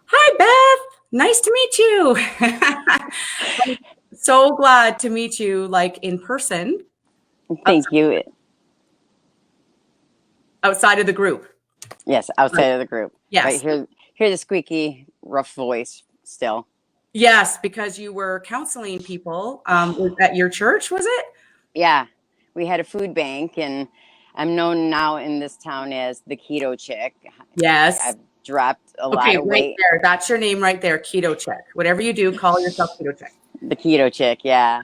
Hi, Beth. Nice to meet you. I'm so glad to meet you, like in person, Thank you. outside of the group. Yes, outside Right. of the group. But Yes. hear the squeaky, rough voice still. Yes, because you were counseling people at your church, was it? Yeah, we had a food bank, and I'm known now in this town as the keto chick. Yes. I've dropped a lot Okay, of right weight. there. That's your name right there, Keto Chick. Whatever you do, call yourself Keto Chick. The keto chick, yeah.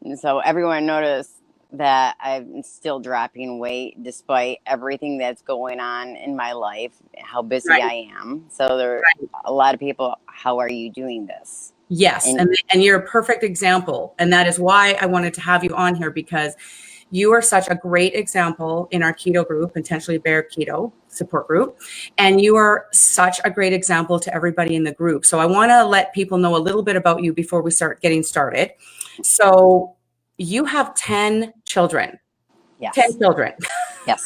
And so everyone noticed that I'm still dropping weight despite everything that's going on in my life, how busy Right. I am. So there are a lot of people, how are you doing this? Yes, And and you're a perfect example. And that is why I wanted to have you on here, because you are such a great example in our keto group, Intentionally Bare Keto support group. And you are such a great example to everybody in the group. So I want to let people know a little bit about you before we start getting started. So you have 10 children. yes, 10 children, yes,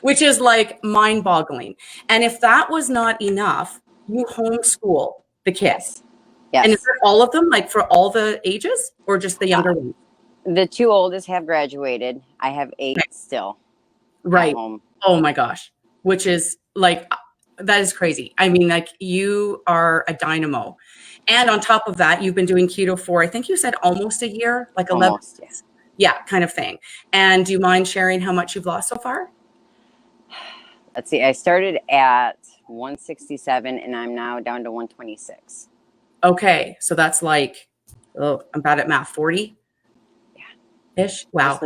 which is like mind boggling. And if that was not enough, you homeschool the kids. yes, And is yes. that all of them, like for all the ages, or just the Uh, younger ones? the two oldest have graduated. I have 8 Okay. still at Right. home. Oh my gosh. Which is like, that is crazy. I mean, like you are a dynamo. And on top of that, you've been doing keto for, I think you said almost a year, like 11 Almost, yeah. months. Yeah, kind of thing. And do you mind sharing how much you've lost so far? Let's see. I started at 167 and I'm now down to 126. Okay. So that's like, oh, I'm bad at math, 40 ish. Wow.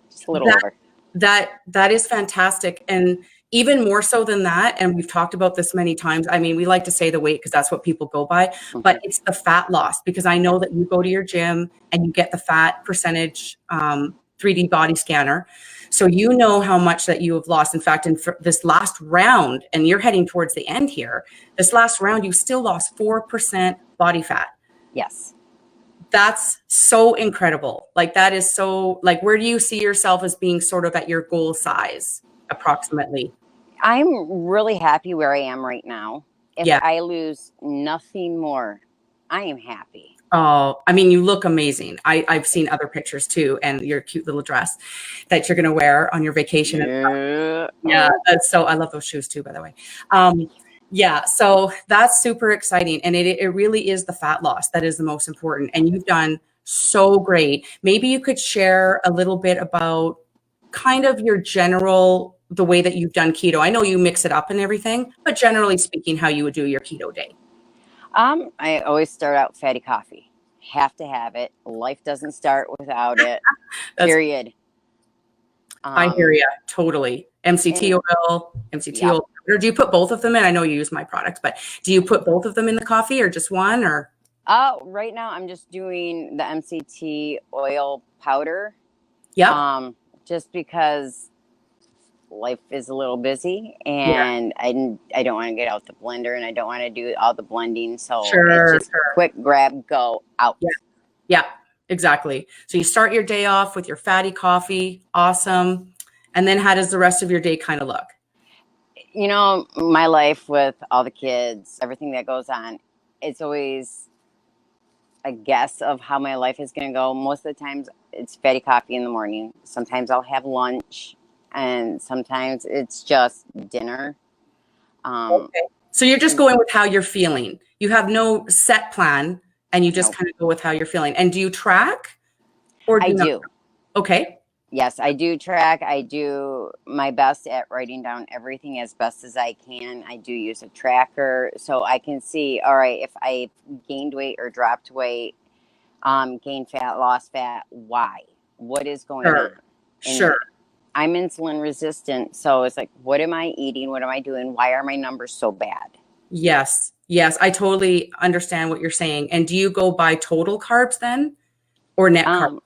Just a little That over. that is fantastic. And even more so than that, and we've talked about this many times, I mean, we like to say the weight because that's what people go by, but Hmm. it's the fat loss, because I know that you go to your gym and you get the fat percentage 3D body scanner, so you know how much that you have lost. In fact, in this last round, and you're heading towards the end here, this last round you still lost 4% body fat. Yes. That's so incredible. Like that is so, like, where do you see yourself as being sort of at your goal size approximately? I'm really happy where I am right now. If Yeah. I lose nothing more, I am happy. Oh, I mean, you look amazing. I've seen other pictures too, and your cute little dress that you're going to wear on your vacation. Yeah. Yeah, that's so, I love those shoes too, by the way. Yeah, so that's super exciting. And it really is the fat loss that is the most important. And you've done so great. Maybe you could share a little bit about kind of your general, the way that you've done keto. I know you mix it up and everything, but generally speaking, how you would do your keto day. I always start out fatty coffee. Have to have it. Life doesn't start without it. That's, Period. I hear Um, you totally. MCT and oil, MCT yep. oil. Or do you put both of them in? I know you use my product, but do you put both of them in the coffee or just one, or? Right now I'm just doing the MCT oil powder. Yep. Um, just because life is a little busy Yeah. and I don't want to get out the blender and I don't want to do all the blending. So it's Sure. just quick grab, go out. Yeah. Yeah, exactly. So you start your day off with your fatty coffee. Awesome. And then how does the rest of your day kind of look? You know, my life with all the kids, everything that goes on, it's always a guess of how my life is going to go. Most of the times it's fatty coffee in the morning. Sometimes I'll have lunch and sometimes it's just dinner. Um, Okay. So you're just going with how you're feeling. You have no set plan and you just no, kind of go with how you're feeling. And do you track or do I you not? do. Okay. Yes, I do track. I do my best at writing down everything as best as I can. I do use a tracker so I can see, all right, if I gained weight or dropped weight, gained fat, lost fat, why? What is going Sure. on? And Sure. I'm insulin resistant. So it's like, what am I eating? What am I doing? Why are my numbers so bad? Yes. Yes, I totally understand what you're saying. And do you go by total carbs then or net carbs?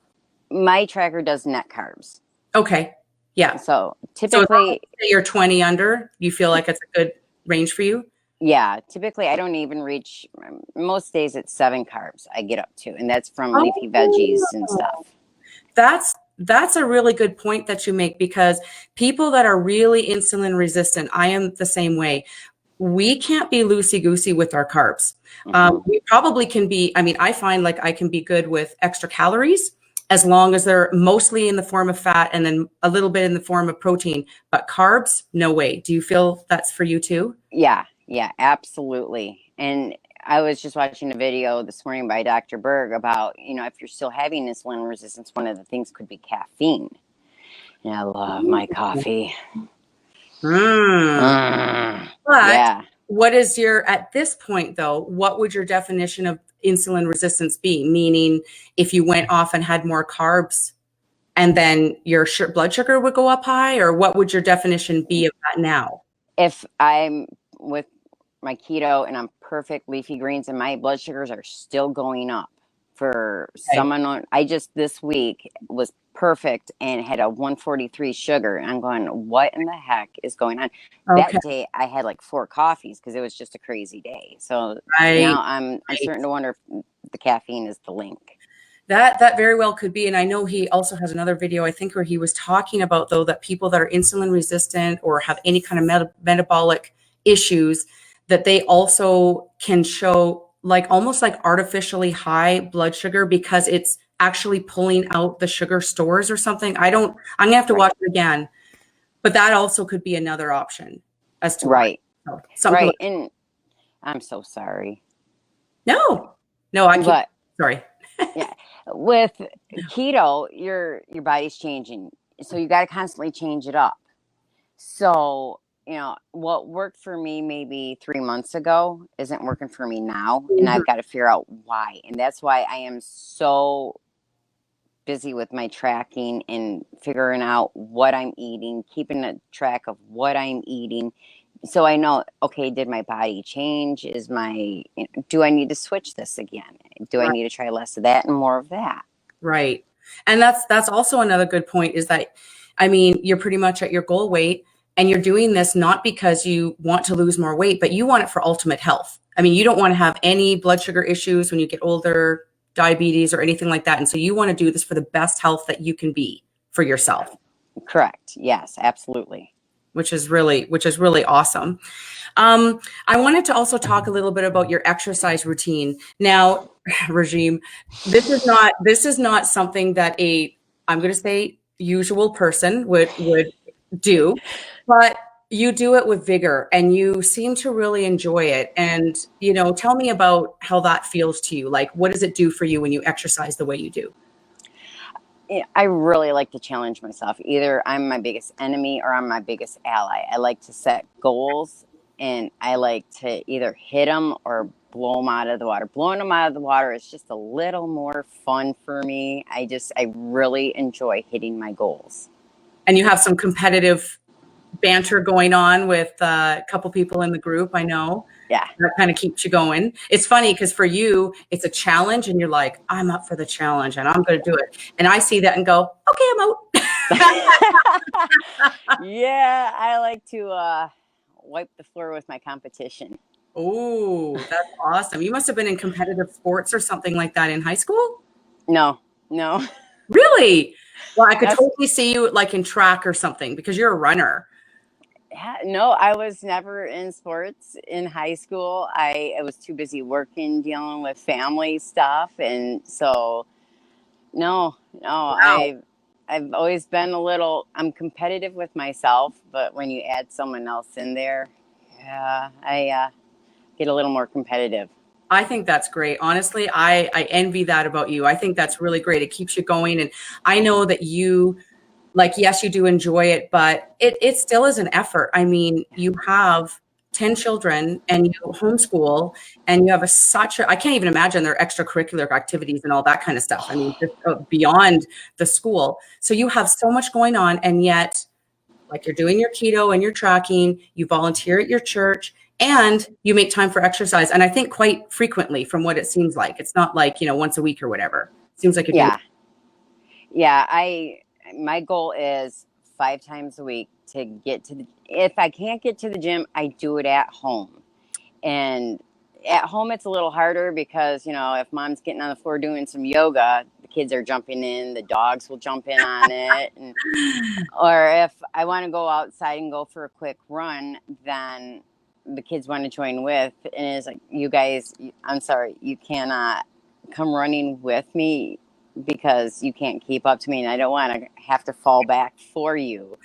My tracker does net carbs. Okay. Yeah. So So as long as typically, you're 20 under, you feel like it's a good range for you? yeah, typically I don't even reach, most days it's 7 carbs I get up to, and that's from leafy veggies and Oh, stuff. that's a really good point that you make, because people that are really insulin resistant, I am the same way. We can't be loosey goosey with our carbs. Hmm. We probably can be, I mean, I find like I can be good with extra calories as long as they're mostly in the form of fat and then a little bit in the form of protein, but carbs, no way. Do you feel that's for you too? Yeah, absolutely. And I was just watching a video this morning by Dr. Berg about, if you're still having insulin resistance, one of the things could be caffeine. And I love my coffee. Mm. Mm, But yeah. what is your, at this point though, what would your definition of insulin resistance be? Meaning if you went off and had more carbs and then your blood sugar would go up high, or what would your definition be of that now? If I'm with my keto and I'm perfect leafy greens and my blood sugars are still going up for Okay. someone I just this week was perfect and had a 143 sugar, and I'm going, what in the heck is going on? Okay. That day I had like 4 coffees because it was just a crazy day. So Right. now I'm Right. starting to wonder if the caffeine is the link. That very well could be. And I know he also has another video, I think, where he was talking about though that people that are insulin resistant or have any kind of metabolic issues, that they also can show like almost like artificially high blood sugar because it's actually pulling out the sugar stores or something. I'm gonna have to Right. watch it again. But that also could be another option as to why. Right. So, something Right. like, And I'm so sorry. no, I keep, But sorry. yeah, with keto, your body's changing, so you got to constantly change it up. So what worked for me maybe 3 months ago isn't working for me now, and Mhm. I've got to figure out why. And that's why I am so busy with my tracking and figuring out what I'm eating, keeping a track of what I'm eating, so I know, okay, did my body change? Do I need to switch this again? Do I Right. need to try less of that and more of that? Right. And that's also another good point is that, I mean, you're pretty much at your goal weight and you're doing this not because you want to lose more weight, but you want it for ultimate health. I mean, you don't want to have any blood sugar issues when you get older, diabetes or anything like that. And so you want to do this for the best health that you can be for yourself, Correct. Yes, absolutely. which is really awesome. I wanted to also talk a little bit about your exercise routine. Now, regime, this is not something that I'm going to say usual person would do, but you do it with vigor and you seem to really enjoy it. And, tell me about how that feels to you. Like, what does it do for you when you exercise the way you do? Yeah, I really like to challenge myself. Either I'm my biggest enemy or I'm my biggest ally. I like to set goals, and I like to either hit them or blow them out of the water. Blowing them out of the water is just a little more fun for me. I really enjoy hitting my goals. And you have some competitive banter going on with a couple people in the group, I know. Yeah. That kind of keeps you going. It's funny because for you, it's a challenge and you're like, I'm up for the challenge and I'm going to do it. And I see that and go, okay, I'm out. Yeah, I like to wipe the floor with my competition. Oh, that's awesome. You must have been in competitive sports or something like that in high school? No, no. Really? Well, I could That's totally see you like in track or something because you're a runner. Yeah, no, I was never in sports in high school. I was too busy working, dealing with family stuff, and so no, Wow. I've always been a little. I'm competitive with myself, but when you add someone else in there, yeah, I get a little more competitive. I think that's great. Honestly, I envy that about you. I think that's really great. It keeps you going. And I know that you, like, yes, you do enjoy it, but it still is an effort. I mean, you have 10 children and you homeschool and you have I can't even imagine their extracurricular activities and all that kind of stuff. I mean, just beyond the school. So you have so much going on, and yet like you're doing your keto and you're tracking, you volunteer at your church, and you make time for exercise. And I think quite frequently from what it seems like. It's not like, once a week or whatever. Seems like you're doing. Yeah. My goal is 5 times a week to get to if I can't get to the gym, I do it at home. And at home, it's a little harder because, if mom's getting on the floor doing some yoga, the kids are jumping in, the dogs will jump in on it. Or if I want to go outside and go for a quick run, then the kids want to join with. And it's like, you guys, I'm sorry, you cannot come running with me because you can't keep up to me. And I don't want to have to fall back for you.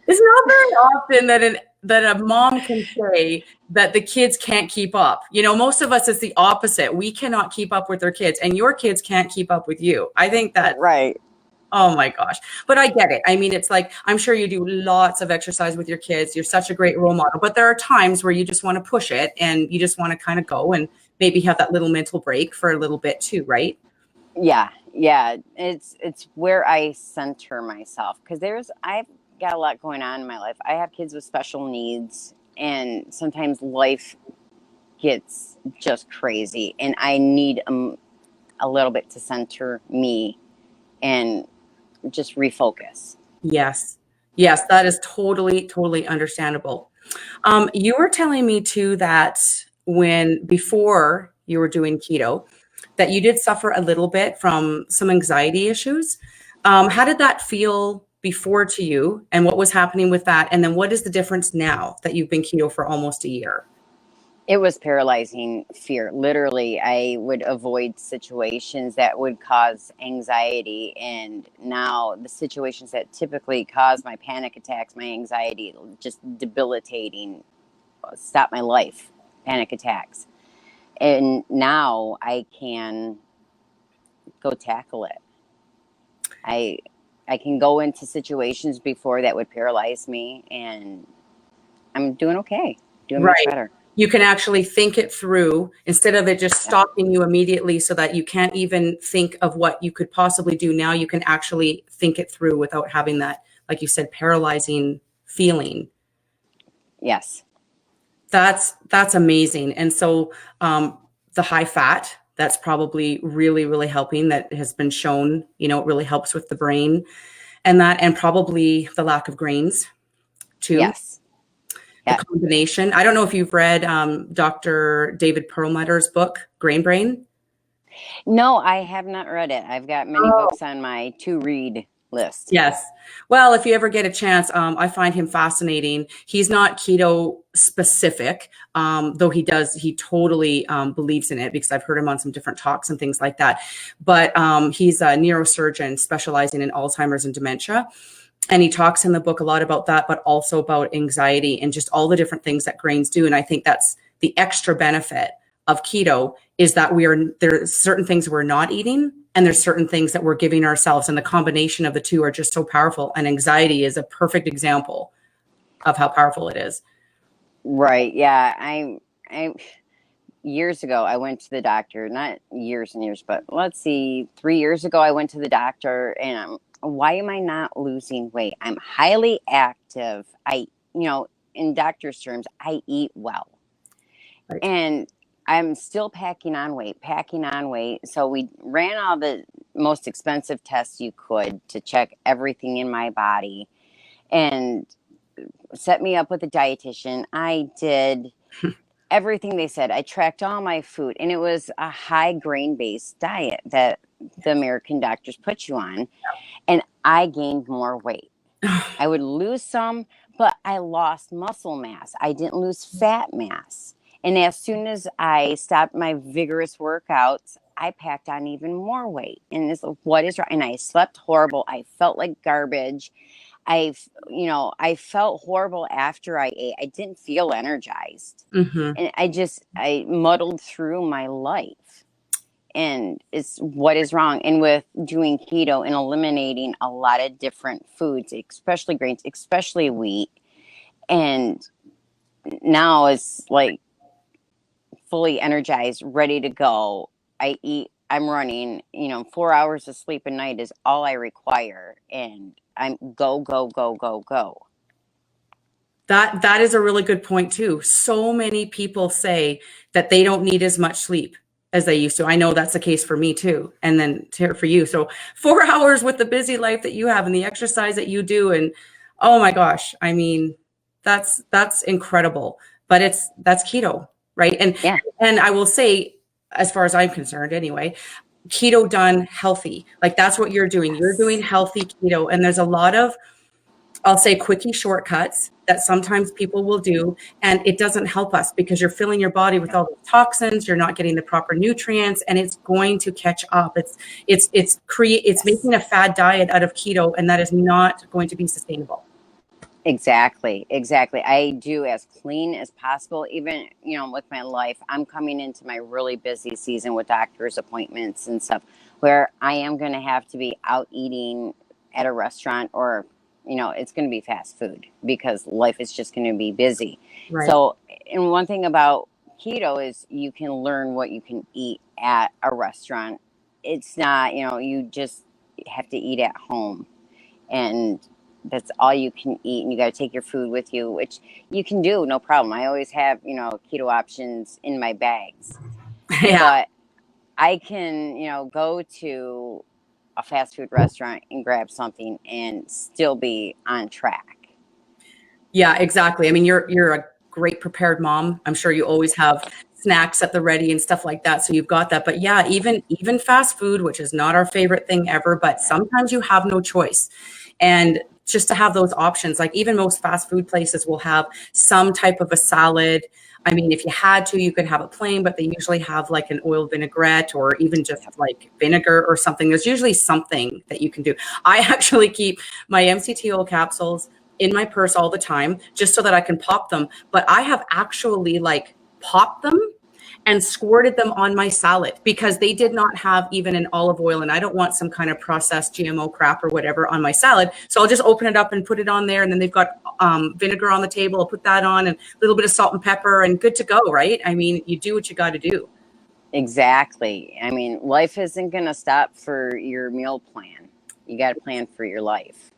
It's not very often that a mom can say that the kids can't keep up. Most of us, it's the opposite. We cannot keep up with their kids, and your kids can't keep up with you. I think that, right. Oh my gosh. But I get it. I mean, it's like, I'm sure you do lots of exercise with your kids. You're such a great role model, but there are times where you just want to push it and you just want to kind of go and maybe have that little mental break for a little bit too, right? Yeah. It's where I center myself because I've got a lot going on in my life. I have kids with special needs, and sometimes life gets just crazy, and I need a little bit to center me and just refocus. Yes. Yes, that is totally understandable. You were telling me too that before you were doing keto, that you did suffer a little bit from some anxiety issues. How did that feel before to you, and what was happening with that? And then what is the difference now that you've been keto for almost a year? It was paralyzing fear. Literally, I would avoid situations that would cause anxiety. And now the situations that typically cause my panic attacks, my anxiety, just debilitating, stop my life, panic attacks. And now I can go tackle it. I can go into situations before that would paralyze me, and I'm doing okay, doing much better. You can actually think it through instead of it just stopping you immediately so that you can't even think of what you could possibly do. Now you can actually think it through without having that, like you said, paralyzing feeling. Yes. That's amazing. And so the high fat, that's probably really helping. That has been shown, it really helps with the brain and probably the lack of grains too. Yes. The combination. I don't know if you've read Dr. David Perlmutter's book, Grain Brain. No, I have not read it. I've got many books on my to-read list. Yes. Well, if you ever get a chance, I find him fascinating. He's not keto specific, though he totally believes in it because I've heard him on some different talks and things like that. But he's a neurosurgeon specializing in Alzheimer's and dementia. And he talks in the book a lot about that, but also about anxiety and just all the different things that grains do. And I think that's the extra benefit of keto is that there are certain things we're not eating and there's certain things that we're giving ourselves. And the combination of the two are just so powerful. And anxiety is a perfect example of how powerful it is. Right. Yeah. I years ago, I went to the doctor, not years and years, but let's see, 3 years ago, I went to the doctor and why am I not losing weight? I'm highly active. In doctor's terms, I eat well. Right. And I'm still packing on weight. So we ran all the most expensive tests you could to check everything in my body and set me up with a dietitian. I did everything they said. I tracked all my food, and it was a high grain-based diet that the American doctors put you on. And I gained more weight. I would lose some, but I lost muscle mass. I didn't lose fat mass. And as soon as I stopped my vigorous workouts, I packed on even more weight. And it's what is wrong? And I slept horrible. I felt like garbage. I felt horrible after I ate. I didn't feel energized. Mm-hmm. And I muddled through my life. And it's what is wrong. And with doing keto and eliminating a lot of different foods, especially grains, especially wheat. And now it's like fully energized, ready to go. I'm running, 4 hours of sleep a night is all I require. And I'm go. That is a really good point too. So many people say that they don't need as much sleep as they used to. I know that's the case for me too. And then for you. So 4 hours with the busy life that you have and the exercise that you do. And oh my gosh, I mean, that's incredible. But that's keto, right? Yeah. And I will say, as far as I'm concerned anyway, keto done healthy. Like that's what you're doing. You're doing healthy keto. And there's a lot of, I'll say, quickie shortcuts that sometimes people will do, and it doesn't help us because you're filling your body with all the toxins, you're not getting the proper nutrients, and it's going to catch up. It's making a fad diet out of keto, and that is not going to be sustainable. Exactly. I do as clean as possible. Even, with my life, I'm coming into my really busy season with doctor's appointments and stuff where I am going to have to be out eating at a restaurant, or it's going to be fast food because life is just going to be busy. Right. So, and one thing about keto is you can learn what you can eat at a restaurant. It's not, you just have to eat at home, and that's all you can eat, and you got to take your food with you, which you can do, no problem. I always have, keto options in my bags. Yeah. But I can, go to a fast food restaurant and grab something and still be on track. Yeah, exactly. I mean, you're a great prepared mom. I'm sure you always have snacks at the ready and stuff like that. So you've got that. But yeah, even fast food, which is not our favorite thing ever, but sometimes you have no choice. And just to have those options, like even most fast food places will have some type of a salad. I mean, if you had to, you could have it plain, but they usually have like an oil vinaigrette or even just like vinegar or something. There's usually something that you can do. I actually keep my MCT oil capsules in my purse all the time just so that I can pop them. But I have actually like popped them and squirted them on my salad because they did not have even an olive oil, and I don't want some kind of processed GMO crap or whatever on my salad. So I'll just open it up and put it on there, and then they've got vinegar on the table. I'll put that on and a little bit of salt and pepper and good to go, right? I mean, you do what you got to do. Exactly. I mean, life isn't going to stop for your meal plan. You got to plan for your life.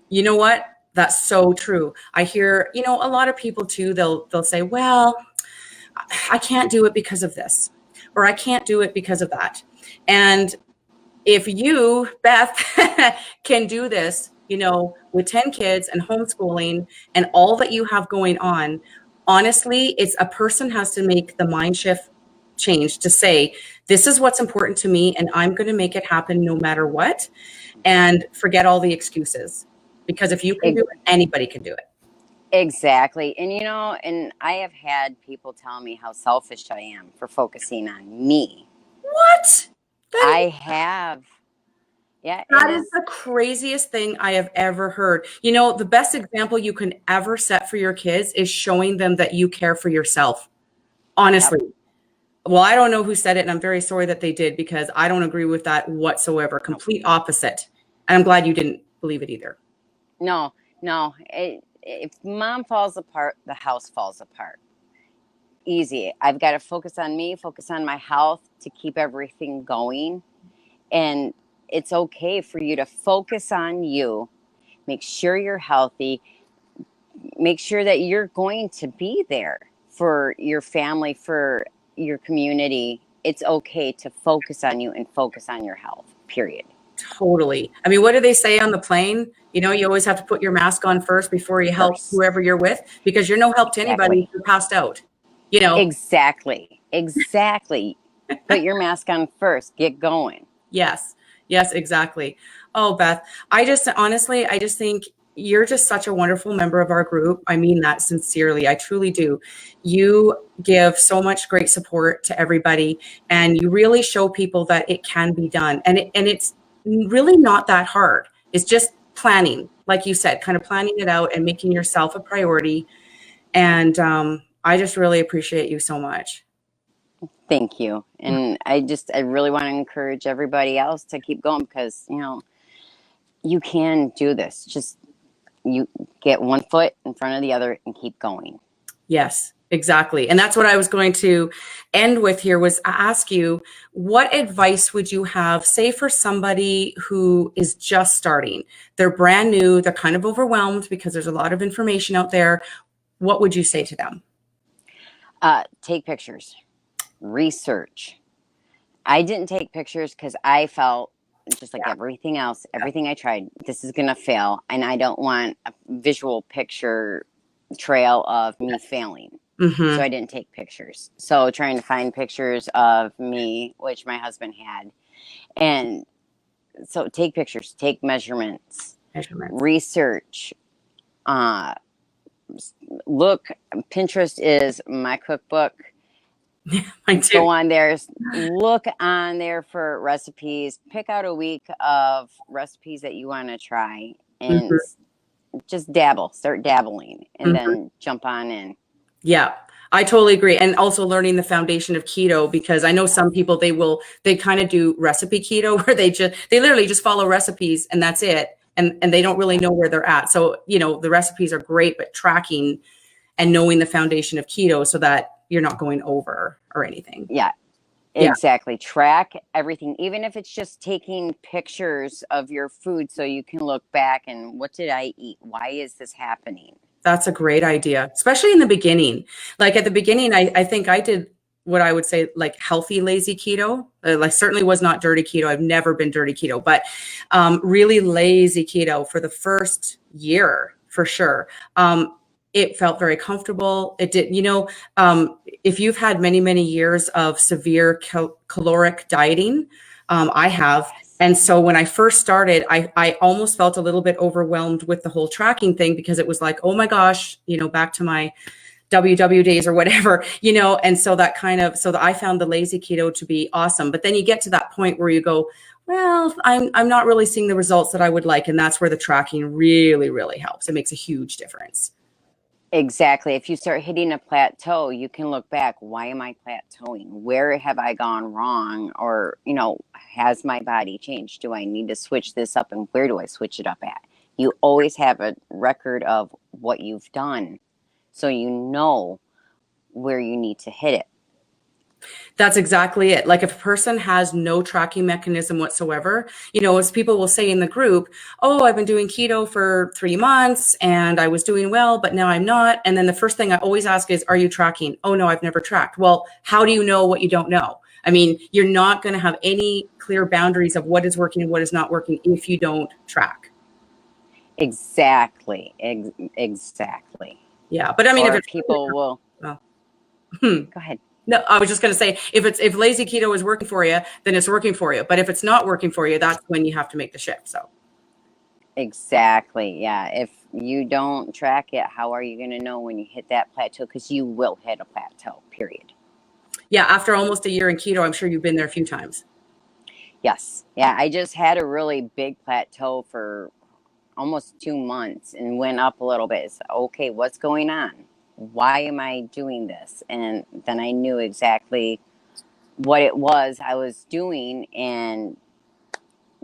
You know what? That's so true. I hear, a lot of people too, they'll say, well, I can't do it because of this, or I can't do it because of that. And if you, Beth, can do this, with 10 kids and homeschooling and all that you have going on, honestly, it's a person has to make the mind shift change to say, this is what's important to me, and I'm going to make it happen no matter what, and forget all the excuses. Because if you can do it, anybody can do it. Exactly. And, and I have had people tell me how selfish I am for focusing on me. What? I have. Yeah. That is the craziest thing I have ever heard. The best example you can ever set for your kids is showing them that you care for yourself. Honestly. Yep. Well, I don't know who said it, and I'm very sorry that they did, because I don't agree with that whatsoever. Complete opposite. And I'm glad you didn't believe it either. No. If mom falls apart, the house falls apart. Easy. I've got to focus on me, focus on my health to keep everything going. And it's okay for you to focus on you. Make sure you're healthy. Make sure that you're going to be there for your family, for your community. It's okay to focus on you and focus on your health, period. Totally. I mean, what do they say on the plane? You always have to put your mask on first before you help whoever you're with, because you're no help to anybody if you're passed out. Exactly. Put your mask on first. Get going. Yes, exactly. Oh, Beth, I just think you're just such a wonderful member of our group. I mean that sincerely. I truly do. You give so much great support to everybody, and you really show people that it can be done. And it's really not that hard. It's just planning, like you said, kind of planning it out and making yourself a priority. And I just really appreciate you so much. Thank you. And I really want to encourage everybody else to keep going, because, you can do this. Just you get one foot in front of the other and keep going. Yes, exactly. And that's what I was going to end with here, was ask you, what advice would you have, say, for somebody who is just starting? They're brand new, they're kind of overwhelmed because there's a lot of information out there. what would you say to them? Take pictures, research. I didn't take pictures because I felt just like everything else, everything I tried, this is going to fail. And I don't want a visual picture trail of me failing. So I didn't take pictures. So trying to find pictures of me, which my husband had. And so take pictures, take measurements, research, look, Pinterest is my cookbook. Go on there, look on there for recipes, pick out a week of recipes that you want to try, and just start dabbling, and then jump on in. Yeah, I totally agree. And also learning the foundation of keto, because I know some people, they kind of do recipe keto where they literally just follow recipes and that's it. And they don't really know where they're at. So, the recipes are great, but tracking and knowing the foundation of keto so that you're not going over or anything. Yeah, exactly. Track everything, even if it's just taking pictures of your food so you can look back and what did I eat? Why is this happening? That's a great idea, especially in the beginning. Like at the beginning, I think I did what I would say like healthy, lazy keto. Like certainly was not dirty keto. I've never been dirty keto, but really lazy keto for the first year for sure. It felt very comfortable. It did, if you've had many, many years of severe caloric dieting, I have. And so when I first started, I almost felt a little bit overwhelmed with the whole tracking thing because it was like, oh my gosh, back to my WW days or whatever, and so I found the lazy keto to be awesome. But then you get to that point where you go, well, I'm not really seeing the results that I would like. And that's where the tracking really, really helps. It makes a huge difference. Exactly. If you start hitting a plateau, you can look back. Why am I plateauing? Where have I gone wrong? Or, has my body changed? Do I need to switch this up? And where do I switch it up at? You always have a record of what you've done, so you know where you need to hit it. That's exactly it. Like if a person has no tracking mechanism whatsoever, as people will say in the group, oh, I've been doing keto for 3 months and I was doing well, but now I'm not. And then the first thing I always ask is, are you tracking? Oh no, I've never tracked. Well, how do you know what you don't know? I mean, you're not going to have any clear boundaries of what is working and what is not working if you don't track. Exactly. Exactly. Yeah. But I mean, if people will, go ahead. No, I was just going to say, if lazy keto is working for you, then it's working for you. But if it's not working for you, that's when you have to make the shift. So. Exactly. Yeah. If you don't track it, how are you going to know when you hit that plateau? Because you will hit a plateau, period. Yeah. After almost a year in keto, I'm sure you've been there a few times. Yes. Yeah. I just had a really big plateau for almost 2 months and went up a little bit. It's okay. What's going on? Why am I doing this? And then I knew exactly what it was I was doing. And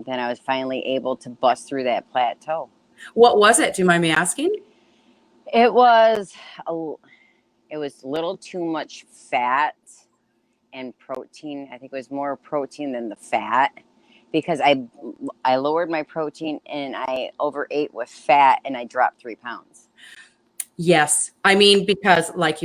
then I was finally able to bust through that plateau. What was it? Do you mind me asking? It was a little too much fat and protein. I think it was more protein than the fat, because I lowered my protein and I overate with fat and I dropped 3 pounds. Yes. I mean, because like,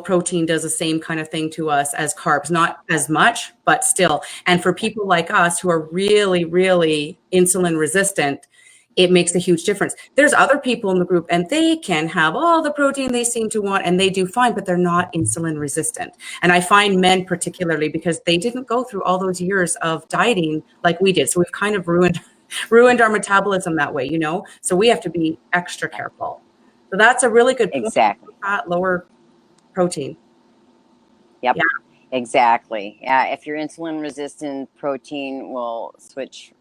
protein does the same kind of thing to us as carbs, not as much, but still. And for people like us who are really, really insulin resistant, it makes a huge difference. There's other people in the group and they can have all the protein they seem to want and they do fine, but they're not insulin resistant. And I find men particularly because they didn't go through all those years of dieting like we did. So we've kind of ruined our metabolism that way, so we have to be extra careful. So that's a really good point. Exactly. Fat, lower protein. Yep. Yeah. Exactly. Yeah. If you're insulin resistant, protein will switch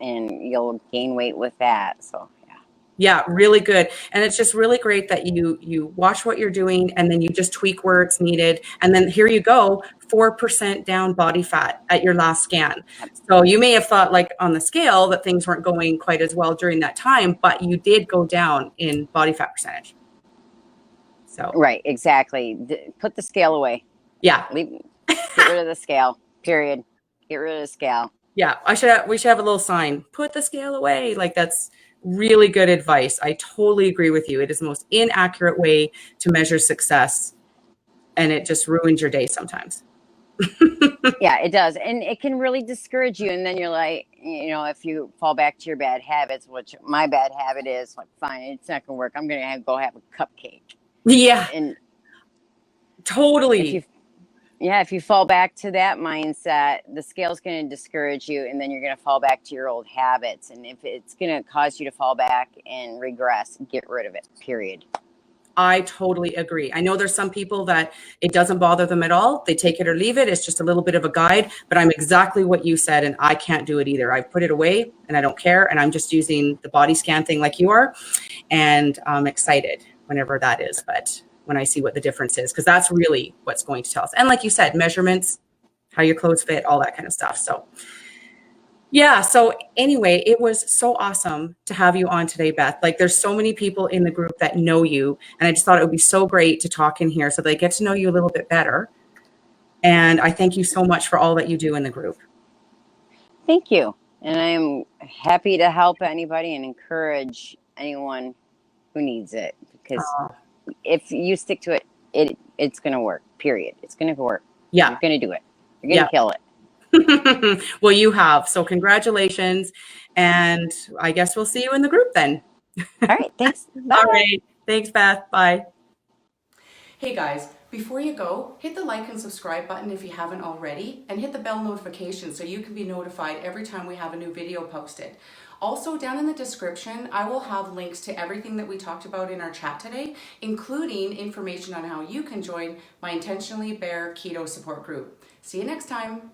and you'll gain weight with that. So yeah. Yeah, really good. And it's just really great that you watch what you're doing and then you just tweak where it's needed. And then here you go, 4% down body fat at your last scan. So you may have thought like on the scale that things weren't going quite as well during that time, but you did go down in body fat percentage. So right, exactly. Put the scale away. Yeah. Get rid of the scale. Period. Get rid of the scale. Yeah, we should have a little sign. Put the scale away. Like Really good advice. I totally agree with you. It is the most inaccurate way to measure success, and it just ruins your day sometimes. Yeah, it does. And it can really discourage you. And then you're like, you know, if you fall back to your bad habits, which my bad habit is, like, fine, it's not going to work. I'm going to go have a cupcake. Yeah, And if you, totally. yeah, if you fall back to that mindset, the scale's going to discourage you. And then you're going to fall back to your old habits. And if it's going to cause you to fall back and regress, get rid of it, period. I totally agree. I know there's some people that it doesn't bother them at all. They take it or leave it. It's just a little bit of a guide, but I'm exactly what you said, and I can't do it either. I put it away and I don't care, and I'm just using the body scan thing like you are, and I'm excited whenever that is. But when I see what the difference is, because that's really what's going to tell us. And like you said, measurements, how your clothes fit, all that kind of stuff. So yeah. So anyway, it was so awesome to have you on today, Beth. Like, there's so many people in the group that know you, and I just thought it would be so great to talk in here so they get to know you a little bit better. And I thank you so much for all that you do in the group. Thank you. And I'm happy to help anybody and encourage anyone who needs it, because if you stick to it, it's going to work, period. It's going to work. Yeah. You're going to do it. You're going to kill it. Well, you have. So congratulations. And I guess we'll see you in the group then. All right. Thanks. Bye. All right. Thanks, Beth. Bye. Hey guys, before you go, hit the like and subscribe button if you haven't already, and hit the bell notification so you can be notified every time we have a new video posted. Also, down in the description, I will have links to everything that we talked about in our chat today, including information on how you can join my Intentionally Bare Keto support group. See you next time.